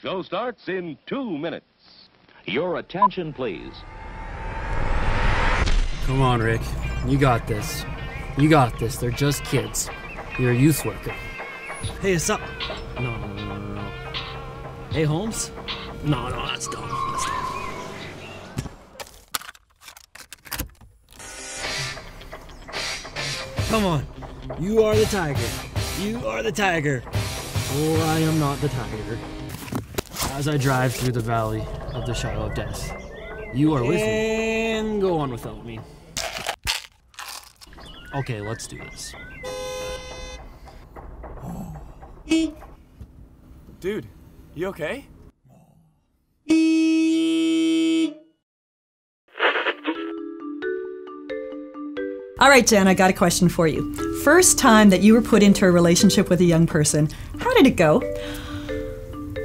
Show starts in 2 minutes. Your attention, please. Come on, Rick. You got this. You got this. They're just kids. You're a youth worker. Hey, what's up? No. Hey, Holmes? No, that's dumb. That's dumb. Come on. You are the tiger. You are the tiger. Or I am not the tiger. As I drive through the valley of the shadow of death, you are with me. And go on without me. Okay, let's do this. Dude, you okay? All right, Jen, I got a question for you. First time that you were put into a relationship with a young person, how did it go?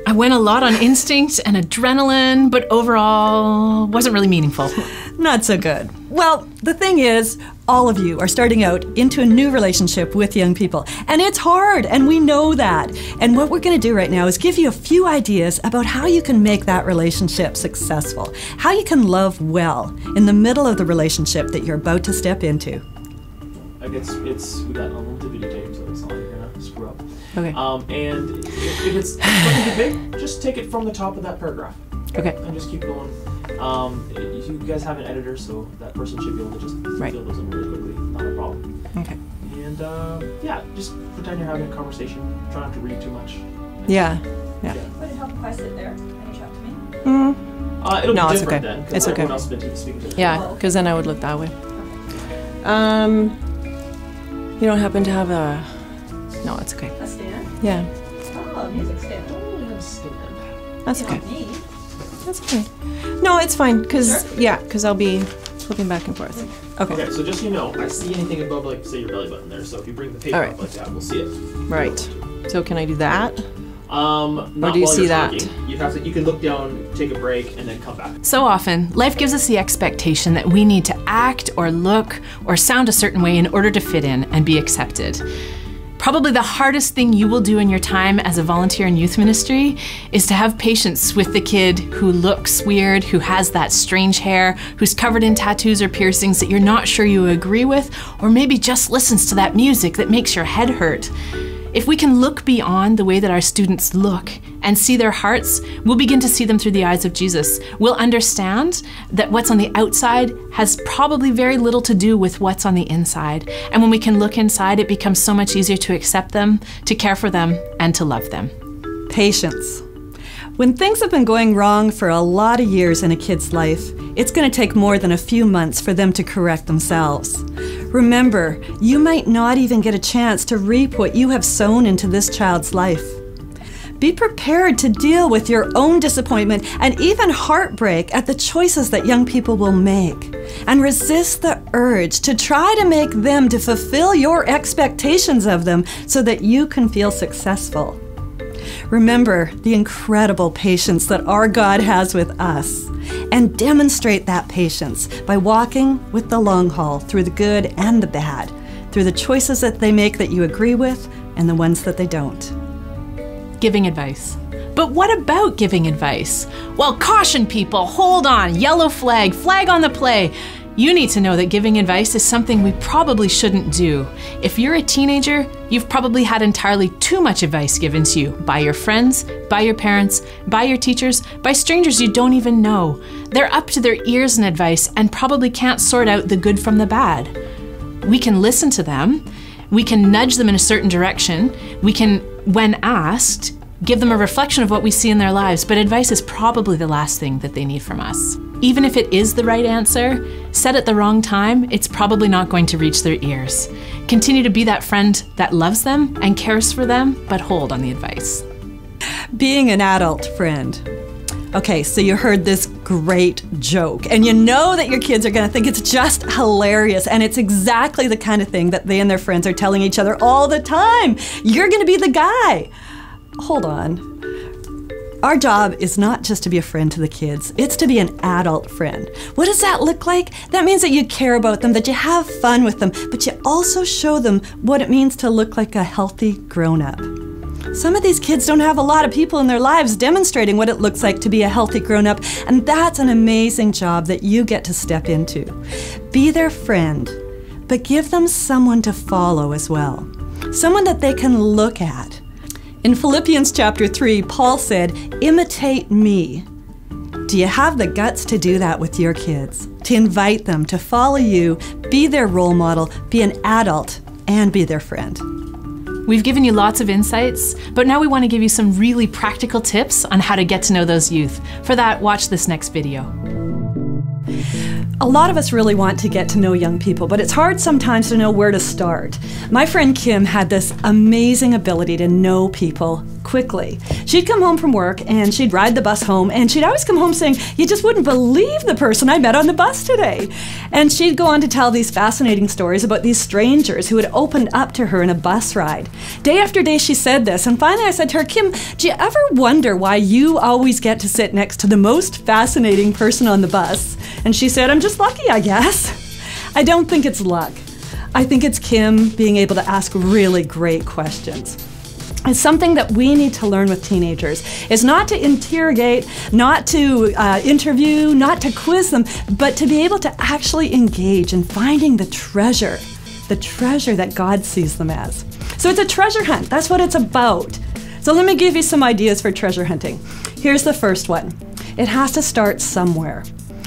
I went a lot on instinct and adrenaline, but overall wasn't really meaningful. Not so good. Well, the thing is, all of you are starting out into a new relationship with young people. And it's hard, and we know that. And what we're going to do right now is give you a few ideas about how you can make that relationship successful, how you can love well in the middle of the relationship that you're about to step into. Like we got unlimited videotape, so it's not like you're gonna screw up. Okay. And if it's something too big, just take it from the top of that paragraph. Okay. And just keep going. You guys have an editor, so that person should be able to just fill those in really quickly. Not a problem. Okay. And yeah, just pretend you're having a conversation. Try not to read too much. Yeah. Would it help if I sit there and you talk to me? It'll No, be it's different okay. then. It's okay. Everyone else has been speaking to Yeah, because then I would look that way. You don't happen to have a... No, it's okay. A stand? Yeah. Oh, a music stand. That's okay. That's okay. No, it's fine, because, because I'll be flipping back and forth. Okay, so just so you know, I see anything above, like, say, your belly button there, so if you bring the paper up like that, we'll see it. Right. So can I do that? Not or do you while see you're that? talking. You can look down, take a break, and then come back. So often, life gives us the expectation that we need to act or look or sound a certain way in order to fit in and be accepted. Probably the hardest thing you will do in your time as a volunteer in youth ministry is to have patience with the kid who looks weird, who has that strange hair, who's covered in tattoos or piercings that you're not sure you agree with, or maybe just listens to that music that makes your head hurt. If we can look beyond the way that our students look and see their hearts, we'll begin to see them through the eyes of Jesus. We'll understand that what's on the outside has probably very little to do with what's on the inside. And when we can look inside, it becomes so much easier to accept them, to care for them, and to love them. Patience. When things have been going wrong for a lot of years in a kid's life, it's going to take more than a few months for them to correct themselves. Remember, you might not even get a chance to reap what you have sown into this child's life. Be prepared to deal with your own disappointment and even heartbreak at the choices that young people will make. And resist the urge to try to make them to fulfill your expectations of them so that you can feel successful. Remember the incredible patience that our God has with us, and demonstrate that patience by walking with the long haul through the good and the bad, through the choices that they make that you agree with and the ones that they don't. Giving advice. But what about giving advice? Well, caution people, hold on, yellow flag, flag on the play. You need to know that giving advice is something we probably shouldn't do. If you're a teenager, you've probably had entirely too much advice given to you by your friends, by your parents, by your teachers, by strangers you don't even know. They're up to their ears in advice and probably can't sort out the good from the bad. We can listen to them, we can nudge them in a certain direction, we can, when asked, give them a reflection of what we see in their lives, but advice is probably the last thing that they need from us. Even if it is the right answer, said at the wrong time, it's probably not going to reach their ears. Continue to be that friend that loves them and cares for them, but hold on the advice. Being an adult friend. Okay, so you heard this great joke, and you know that your kids are going to think it's just hilarious, and it's exactly the kind of thing that they and their friends are telling each other all the time. You're going to be the guy. Hold on. Our job is not just to be a friend to the kids, it's to be an adult friend. What does that look like? That means that you care about them, that you have fun with them, but you also show them what it means to look like a healthy grown-up. Some of these kids don't have a lot of people in their lives demonstrating what it looks like to be a healthy grown-up, and that's an amazing job that you get to step into. Be their friend, but give them someone to follow as well, someone that they can look at. In Philippians chapter 3, Paul said, "Imitate me." Do you have the guts to do that with your kids? To invite them to follow you, be their role model, be an adult, and be their friend? We've given you lots of insights, but now we want to give you some really practical tips on how to get to know those youth. For that, watch this next video. A lot of us really want to get to know young people, but it's hard sometimes to know where to start. My friend Kim had this amazing ability to know people quickly. She'd come home from work and she'd ride the bus home, and she'd always come home saying, "You just wouldn't believe the person I met on the bus today." And she'd go on to tell these fascinating stories about these strangers who had opened up to her in a bus ride. Day after day she said this, and finally I said to her, "Kim, do you ever wonder why you always get to sit next to the most fascinating person on the bus?" And she said, "I'm just lucky, I guess." I don't think it's luck. I think it's Kim being able to ask really great questions. It's something that we need to learn with teenagers, is not to interrogate, not to interview, not to quiz them, but to be able to actually engage in finding the treasure that God sees them as. So it's a treasure hunt. That's what it's about. So let me give you some ideas for treasure hunting. Here's the first one. It has to start somewhere.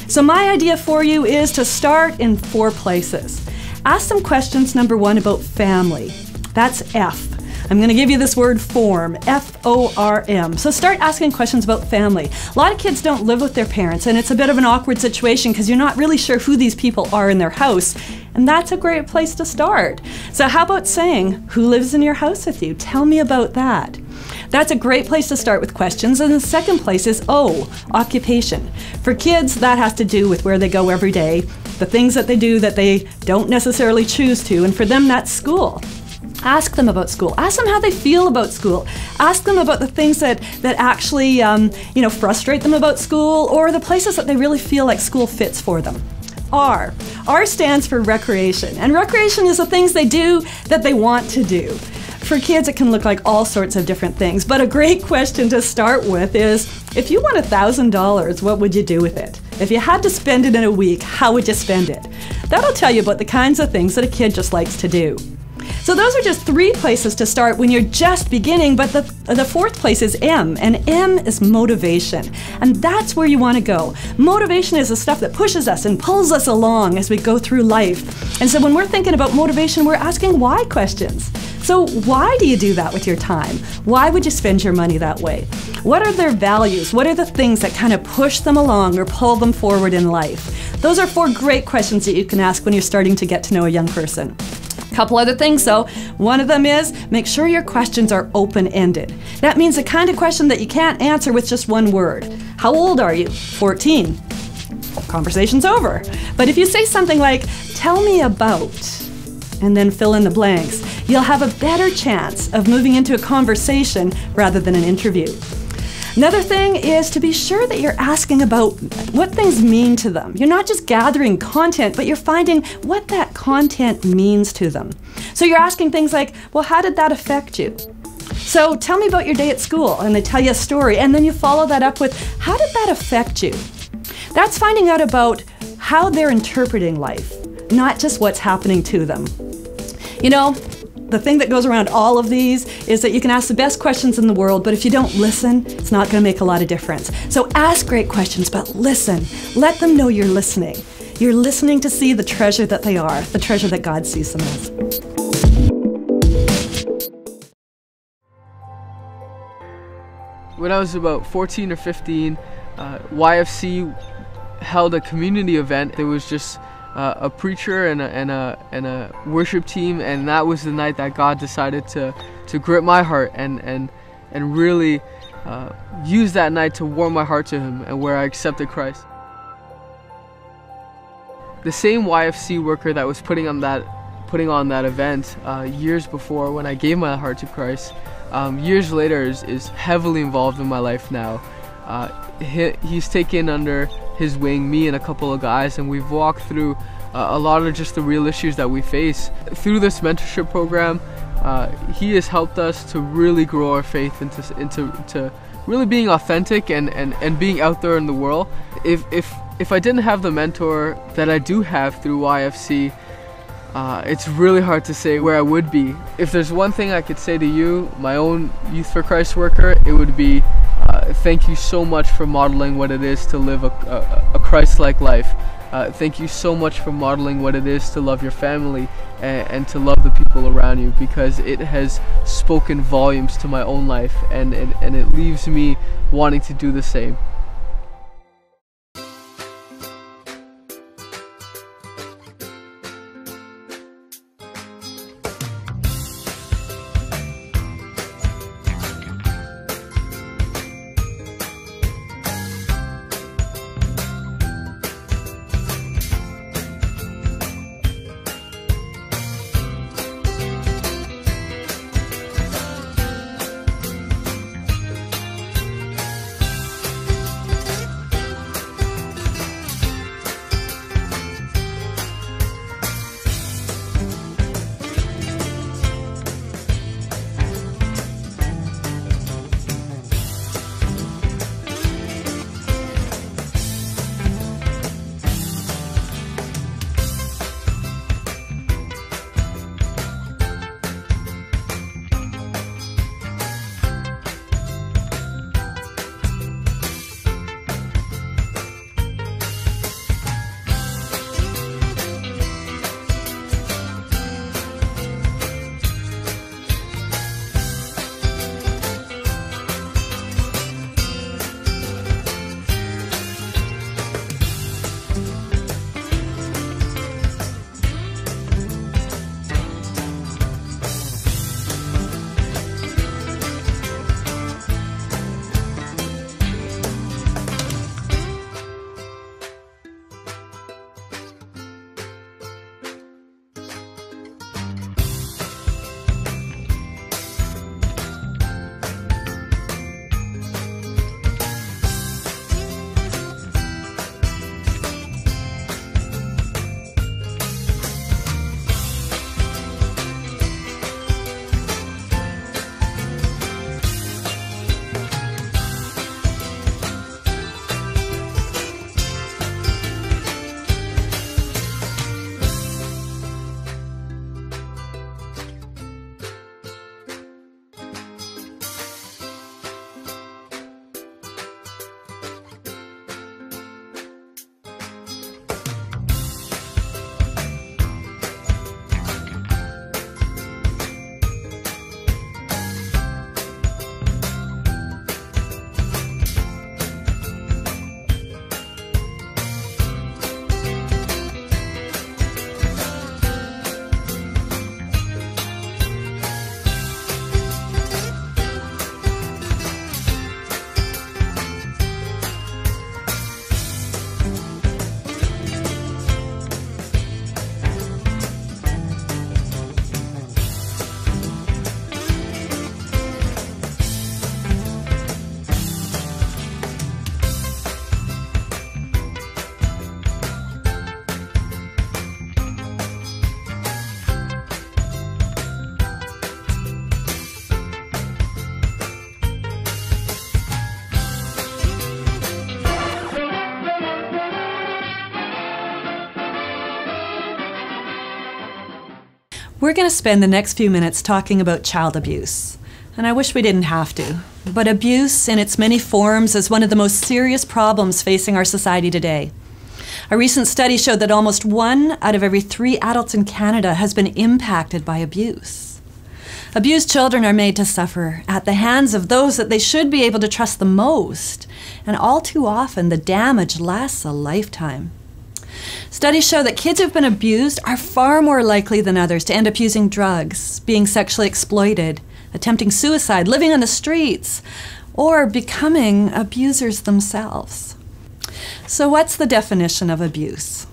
So my idea for you is to start in 4 places. Ask some questions, number 1, about family. That's F. I'm going to give you this word form, F-O-R-M. So start asking questions about family. A lot of kids don't live with their parents, and it's a bit of an awkward situation because you're not really sure who these people are in their house, and that's a great place to start. So how about saying, "Who lives in your house with you? Tell me about that." That's a great place to start with questions. And the second place is O, occupation. For kids, that has to do with where they go every day, the things that they do that they don't necessarily choose to, and for them that's school. Ask them about school. Ask them how they feel about school. Ask them about the things that actually frustrate them about school, or the places that they really feel like school fits for them. R. R stands for recreation. And recreation is the things they do that they want to do. For kids, it can look like all sorts of different things, but a great question to start with is, if you won $1,000, what would you do with it? If you had to spend it in a week, how would you spend it? That'll tell you about the kinds of things that a kid just likes to do. So those are just 3 places to start when you're just beginning, but the 4th place is M, and M is motivation. And that's where you want to go. Motivation is the stuff that pushes us and pulls us along as we go through life. And so when we're thinking about motivation, we're asking why questions. So why do you do that with your time? Why would you spend your money that way? What are their values? What are the things that kind of push them along or pull them forward in life? Those are 4 great questions that you can ask when you're starting to get to know a young person. Couple other things though. One of them is, make sure your questions are open-ended. That means the kind of question that you can't answer with just one word. How old are you? 14. Conversation's over. But if you say something like, "Tell me about," and then fill in the blanks, you'll have a better chance of moving into a conversation rather than an interview. Another thing is to be sure that you're asking about what things mean to them. You're not just gathering content, but you're finding what that content means to them. So you're asking things like, well, how did that affect you? So tell me about your day at school, and they tell you a story, and then you follow that up with, how did that affect you? That's finding out about how they're interpreting life, not just what's happening to them. You know, the thing that goes around all of these is that you can ask the best questions in the world, but if you don't listen, it's not going to make a lot of difference. So ask great questions, but listen. Let them know you're listening. You're listening to see the treasure that they are, the treasure that God sees them as. When I was about 14 or 15, YFC held a community event. There was just a preacher and a worship team, and that was the night that God decided to grip my heart and really use that night to warm my heart to Him, and where I accepted Christ. The same YFC worker that was putting on that event years before, when I gave my heart to Christ, years later is heavily involved in my life now. He's taken under his wing me and a couple of guys, and we've walked through a lot of just the real issues that we face. Through this mentorship program, he has helped us to really grow our faith into really being authentic and being out there in the world. If I didn't have the mentor that I do have through YFC, it's really hard to say where I would be. If there's one thing I could say to you, my own Youth for Christ worker, it would be thank you so much for modeling what it is to live a Christ-like life. Thank you so much for modeling what it is to love your family and to love the people around you, because it has spoken volumes to my own life, and it leaves me wanting to do the same. We're going to spend the next few minutes talking about child abuse. And I wish we didn't have to. But abuse in its many forms is one of the most serious problems facing our society today. A recent study showed that almost 1 out of every 3 adults in Canada has been impacted by abuse. Abused children are made to suffer at the hands of those that they should be able to trust the most. And all too often, the damage lasts a lifetime. Studies show that kids who've been abused are far more likely than others to end up using drugs, being sexually exploited, attempting suicide, living on the streets, or becoming abusers themselves. So what's the definition of abuse?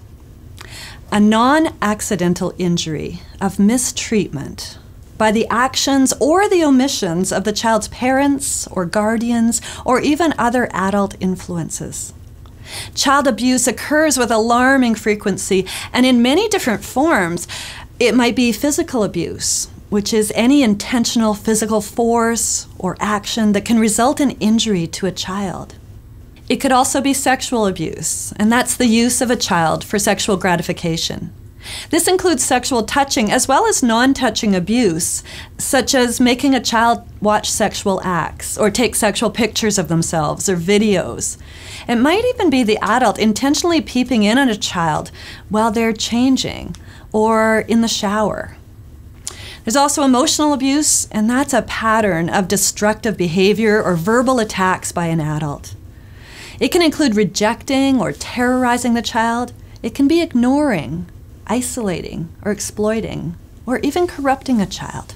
A non-accidental injury of mistreatment by the actions or the omissions of the child's parents or guardians or even other adult influences. Child abuse occurs with alarming frequency and in many different forms. It might be physical abuse, which is any intentional physical force or action that can result in injury to a child. It could also be sexual abuse, and that's the use of a child for sexual gratification. This includes sexual touching as well as non-touching abuse, such as making a child watch sexual acts or take sexual pictures of themselves or videos. It might even be the adult intentionally peeping in on a child while they're changing or in the shower. There's also emotional abuse, and that's a pattern of destructive behavior or verbal attacks by an adult. It can include rejecting or terrorizing the child. It can be ignoring, isolating, or exploiting, or even corrupting a child.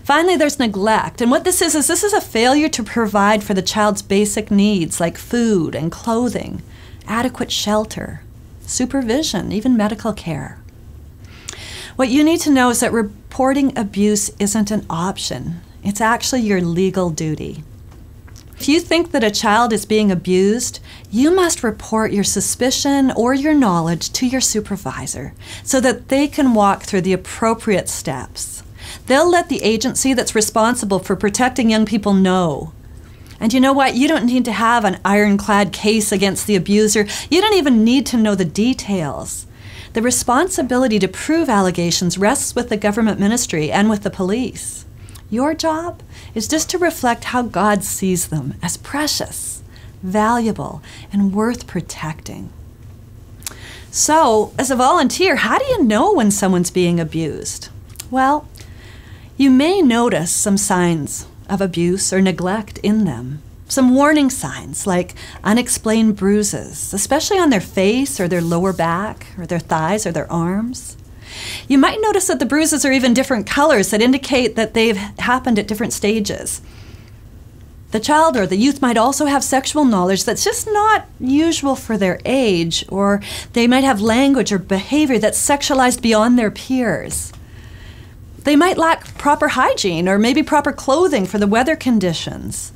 Finally, there's neglect, and what this is a failure to provide for the child's basic needs like food and clothing, adequate shelter, supervision, even medical care. What you need to know is that reporting abuse isn't an option. It's actually your legal duty. If you think that a child is being abused, you must report your suspicion or your knowledge to your supervisor so that they can walk through the appropriate steps. They'll let the agency that's responsible for protecting young people know. And you know what? You don't need to have an ironclad case against the abuser. You don't even need to know the details. The responsibility to prove allegations rests with the government ministry and with the police. Your job is just to reflect how God sees them as precious, valuable, and worth protecting. So, as a volunteer, how do you know when someone's being abused? Well, you may notice some signs of abuse or neglect in them. Some warning signs like unexplained bruises, especially on their face or their lower back or their thighs or their arms. You might notice that the bruises are even different colors that indicate that they've happened at different stages. The child or the youth might also have sexual knowledge that's just not usual for their age, or they might have language or behavior that's sexualized beyond their peers. They might lack proper hygiene or maybe proper clothing for the weather conditions.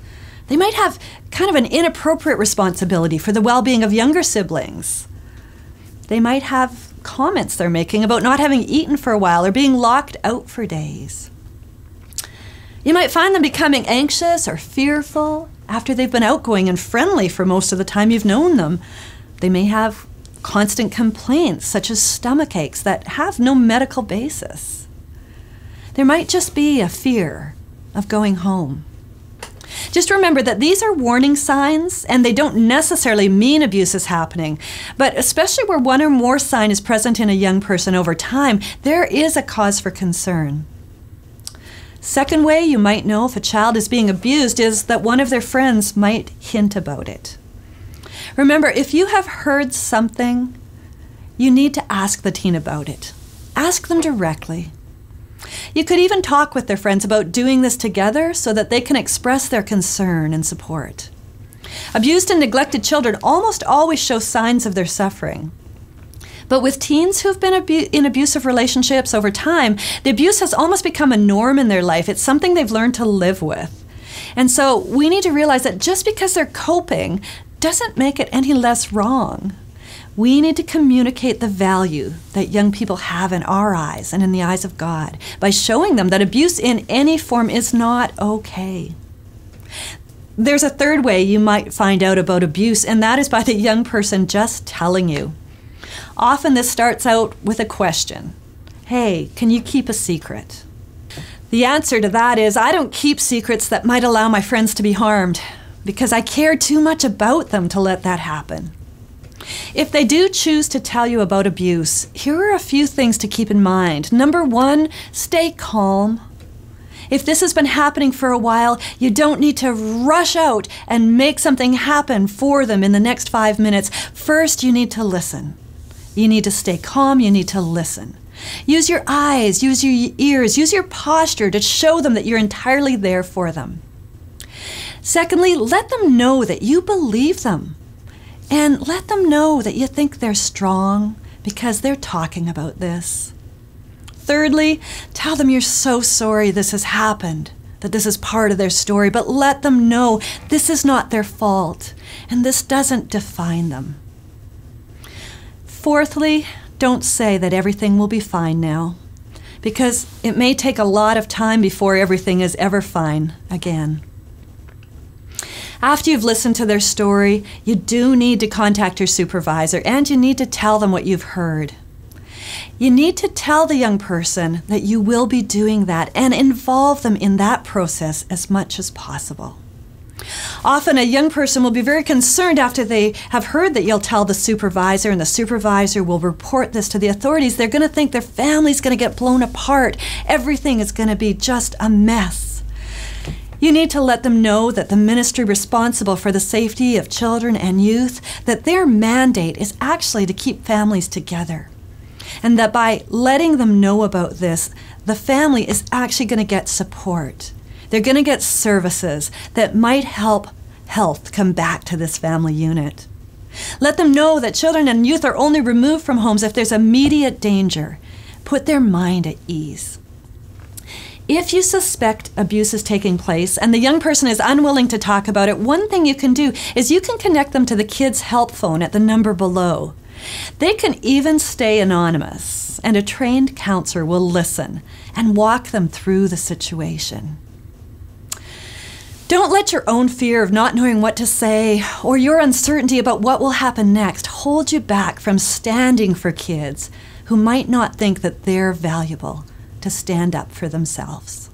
They might have kind of an inappropriate responsibility for the well-being of younger siblings. They might have comments they're making about not having eaten for a while or being locked out for days. You might find them becoming anxious or fearful after they've been outgoing and friendly for most of the time you've known them. They may have constant complaints such as stomach aches that have no medical basis. There might just be a fear of going home. Just remember that these are warning signs, and they don't necessarily mean abuse is happening. But especially where one or more sign is present in a young person over time, there is a cause for concern. Second way you might know if a child is being abused is that one of their friends might hint about it. Remember, if you have heard something, you need to ask the teen about it. Ask them directly. You could even talk with their friends about doing this together so that they can express their concern and support. Abused and neglected children almost always show signs of their suffering. But with teens who've been in abusive relationships over time, the abuse has almost become a norm in their life. It's something they've learned to live with. And so we need to realize that just because they're coping doesn't make it any less wrong. We need to communicate the value that young people have in our eyes and in the eyes of God by showing them that abuse in any form is not okay. There's a third way you might find out about abuse, and that is by the young person just telling you. Often this starts out with a question. Hey, can you keep a secret? The answer to that is, I don't keep secrets that might allow my friends to be harmed because I care too much about them to let that happen. If they do choose to tell you about abuse, here are a few things to keep in mind. Number one, stay calm. If this has been happening for a while, you don't need to rush out and make something happen for them in the next 5 minutes. First, you need to listen. You need to stay calm. You need to listen. Use your eyes, use your ears, use your posture to show them that you're entirely there for them. Secondly, let them know that you believe them. And let them know that you think they're strong because they're talking about this. Thirdly, tell them you're so sorry this has happened, that this is part of their story, but let them know this is not their fault and this doesn't define them. Fourthly, don't say that everything will be fine now, because it may take a lot of time before everything is ever fine again. After you've listened to their story, you do need to contact your supervisor, and you need to tell them what you've heard. You need to tell the young person that you will be doing that and involve them in that process as much as possible. Often a young person will be very concerned after they have heard that you'll tell the supervisor, and the supervisor will report this to the authorities. They're going to think their family's going to get blown apart. Everything is going to be just a mess. You need to let them know that the ministry responsible for the safety of children and youth, that their mandate is actually to keep families together. And that by letting them know about this, the family is actually going to get support. They're going to get services that might help health come back to this family unit. Let them know that children and youth are only removed from homes if there's immediate danger. Put their mind at ease. If you suspect abuse is taking place and the young person is unwilling to talk about it, one thing you can do is you can connect them to the kids' help phone at the number below. They can even stay anonymous, and a trained counselor will listen and walk them through the situation. Don't let your own fear of not knowing what to say or your uncertainty about what will happen next hold you back from standing for kids who might not think that they're valuable to stand up for themselves.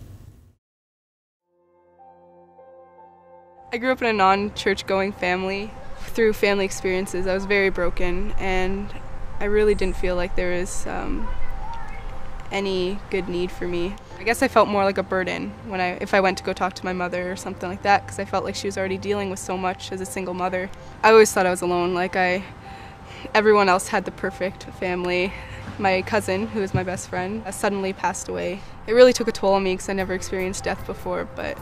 I grew up in a non-church going family. Through family experiences, I was very broken, and I really didn't feel like there was any good need for me. I guess I felt more like a burden if I went to go talk to my mother or something like that, because I felt like she was already dealing with so much as a single mother. I always thought I was alone, everyone else had the perfect family. My cousin, who is my best friend, suddenly passed away. It really took a toll on me because I never experienced death before, but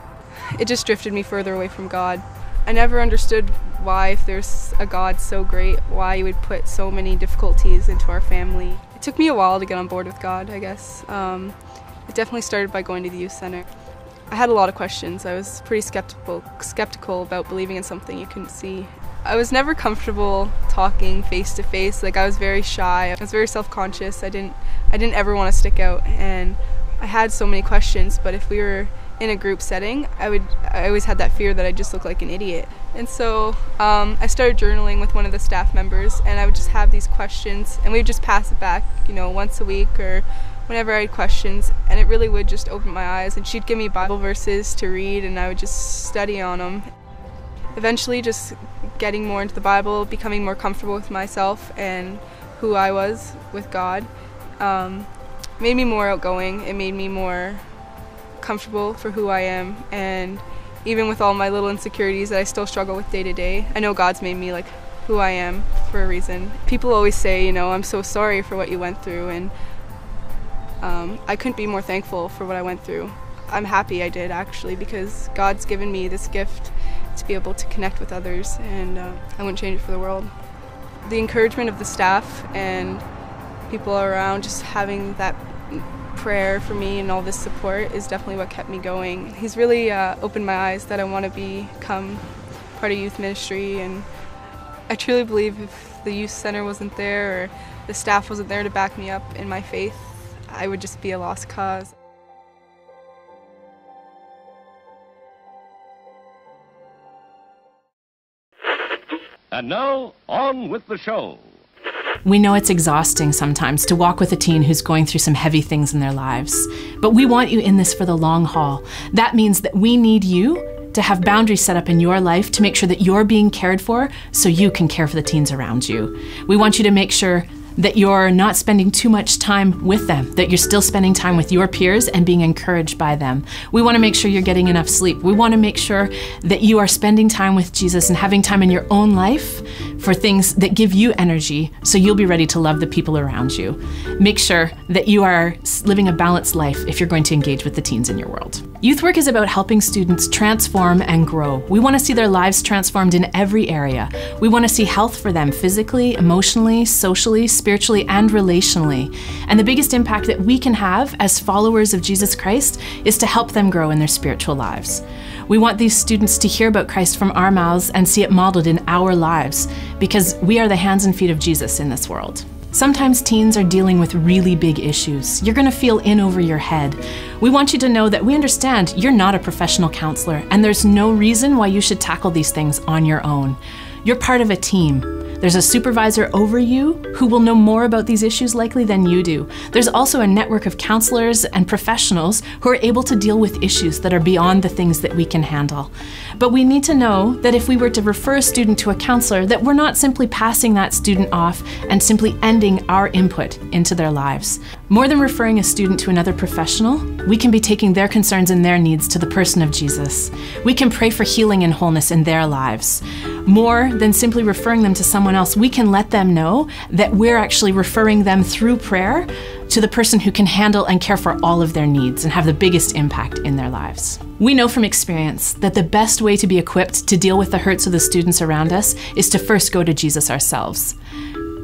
it just drifted me further away from God. I never understood why, if there's a God so great, why he would put so many difficulties into our family. It took me a while to get on board with God, I guess. It definitely started by going to the youth center. I had a lot of questions. I was pretty skeptical about believing in something you couldn't see. I was never comfortable talking face to face. I was very shy. I was very self-conscious. I didn't ever want to stick out, and I had so many questions, but if we were in a group setting, I always had that fear that I'd just look like an idiot. And so I started journaling with one of the staff members, and I would just have these questions, and we would just pass it back, once a week or whenever I had questions, and it really would just open my eyes. And she'd give me Bible verses to read, and I would just study on them. Eventually, just getting more into the Bible, becoming more comfortable with myself and who I was with God, made me more outgoing. It made me more comfortable for who I am, and even with all my little insecurities that I still struggle with day to day, I know God's made me who I am for a reason. People always say, I'm so sorry for what you went through, and I couldn't be more thankful for what I went through. I'm happy I did, actually, because God's given me this gift to be able to connect with others, and I wouldn't change it for the world. The encouragement of the staff and people around, just having that prayer for me and all this support is definitely what kept me going. He's really opened my eyes that I want to become part of youth ministry, and I truly believe if the youth center wasn't there or the staff wasn't there to back me up in my faith, I would just be a lost cause. And now, on with the show. We know it's exhausting sometimes to walk with a teen who's going through some heavy things in their lives, but we want you in this for the long haul. That means that we need you to have boundaries set up in your life to make sure that you're being cared for so you can care for the teens around you. We want you to make sure that you're not spending too much time with them, that you're still spending time with your peers and being encouraged by them. We want to make sure you're getting enough sleep. We want to make sure that you are spending time with Jesus and having time in your own life for things that give you energy so you'll be ready to love the people around you. Make sure that you are living a balanced life if you're going to engage with the teens in your world. Youth work is about helping students transform and grow. We want to see their lives transformed in every area. We want to see health for them physically, emotionally, socially, spiritually, and relationally. And the biggest impact that we can have as followers of Jesus Christ is to help them grow in their spiritual lives. We want these students to hear about Christ from our mouths and see it modeled in our lives, because we are the hands and feet of Jesus in this world. Sometimes teens are dealing with really big issues. You're gonna feel in over your head. We want you to know that we understand you're not a professional counselor, and there's no reason why you should tackle these things on your own. You're part of a team. There's a supervisor over you who will know more about these issues likely than you do. There's also a network of counselors and professionals who are able to deal with issues that are beyond the things that we can handle. But we need to know that if we were to refer a student to a counselor, that we're not simply passing that student off and simply ending our input into their lives. More than referring a student to another professional, we can be taking their concerns and their needs to the person of Jesus. We can pray for healing and wholeness in their lives. More than simply referring them to someone else, we can let them know that we're actually referring them through prayer to the person who can handle and care for all of their needs and have the biggest impact in their lives. We know from experience that the best way to be equipped to deal with the hurts of the students around us is to first go to Jesus ourselves.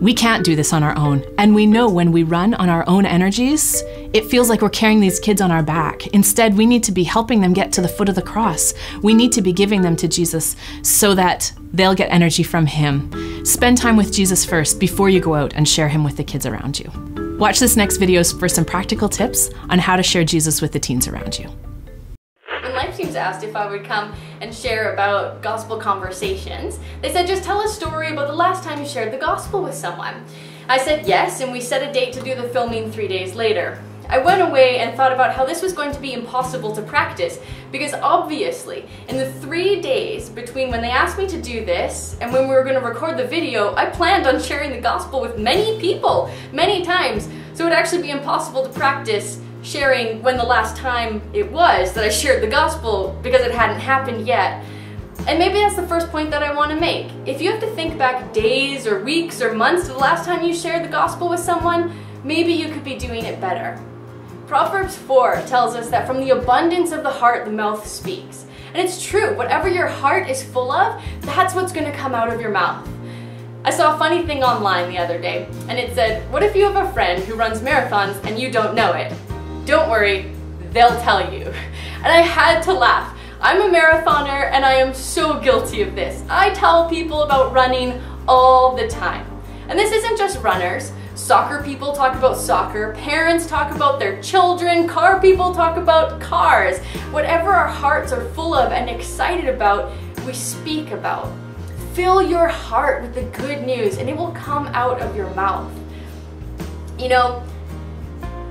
We can't do this on our own, and we know when we run on our own energies, it feels like we're carrying these kids on our back. Instead, we need to be helping them get to the foot of the cross. We need to be giving them to Jesus so that they'll get energy from Him. Spend time with Jesus first before you go out and share Him with the kids around you. Watch this next video for some practical tips on how to share Jesus with the teens around you. When Life Teams asked if I would come and share about gospel conversations, they said, just tell a story about the last time you shared the gospel with someone. I said yes, and we set a date to do the filming 3 days later. I went away and thought about how this was going to be impossible to practice, because obviously, in the 3 days between when they asked me to do this and when we were going to record the video, I planned on sharing the gospel with many people, many times, so it would actually be impossible to practice sharing when the last time it was that I shared the gospel, because it hadn't happened yet. And maybe that's the first point that I want to make. If you have to think back days or weeks or months to the last time you shared the gospel with someone, maybe you could be doing it better. Proverbs 4 tells us that from the abundance of the heart the mouth speaks. And it's true, whatever your heart is full of, that's what's going to come out of your mouth. I saw a funny thing online the other day, and it said, what if you have a friend who runs marathons and you don't know it? Don't worry, they'll tell you. And I had to laugh. I'm a marathoner and I am so guilty of this. I tell people about running all the time. And this isn't just runners. Soccer people talk about soccer, parents talk about their children, car people talk about cars. Whatever our hearts are full of and excited about, we speak about. Fill your heart with the good news and it will come out of your mouth. You know,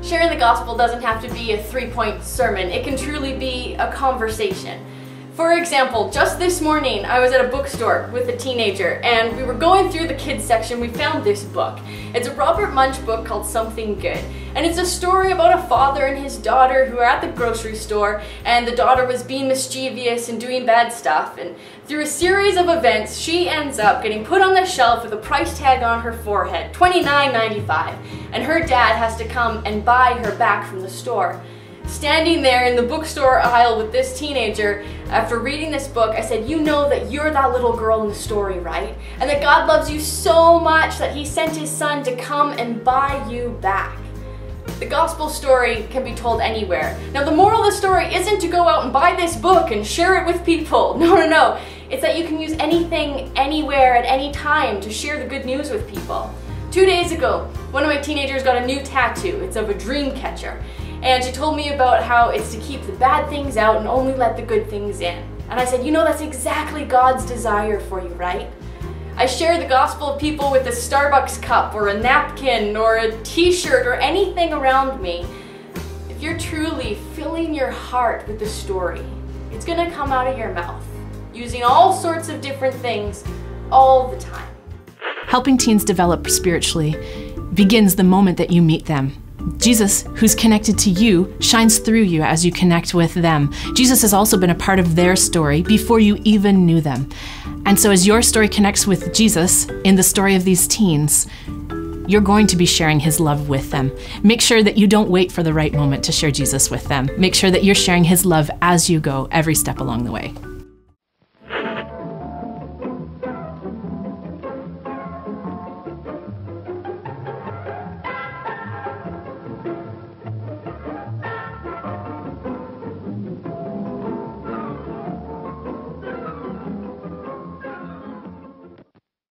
sharing the gospel doesn't have to be a 3-point sermon. It can truly be a conversation. For example, just this morning I was at a bookstore with a teenager and we were going through the kids section. We found this book. It's a Robert Munch book called Something Good. And it's a story about a father and his daughter who are at the grocery store, and the daughter was being mischievous and doing bad stuff. And through a series of events, she ends up getting put on the shelf with a price tag on her forehead, $29.95. And her dad has to come and buy her back from the store. Standing there in the bookstore aisle with this teenager, after reading this book, I said, you know that you're that little girl in the story, right? And that God loves you so much that He sent His Son to come and buy you back. The gospel story can be told anywhere. Now, the moral of the story isn't to go out and buy this book and share it with people. No. It's that you can use anything, anywhere, at any time to share the good news with people. 2 days ago, one of my teenagers got a new tattoo. It's of a dream catcher. And she told me about how it's to keep the bad things out and only let the good things in. And I said, you know, that's exactly God's desire for you, right? I share the gospel of people with a Starbucks cup or a napkin or a t-shirt or anything around me. If you're truly filling your heart with the story, it's going to come out of your mouth, using all sorts of different things all the time. Helping teens develop spiritually begins the moment that you meet them. Jesus, who's connected to you, shines through you as you connect with them. Jesus has also been a part of their story before you even knew them. And so as your story connects with Jesus in the story of these teens, you're going to be sharing His love with them. Make sure that you don't wait for the right moment to share Jesus with them. Make sure that you're sharing His love as you go, every step along the way.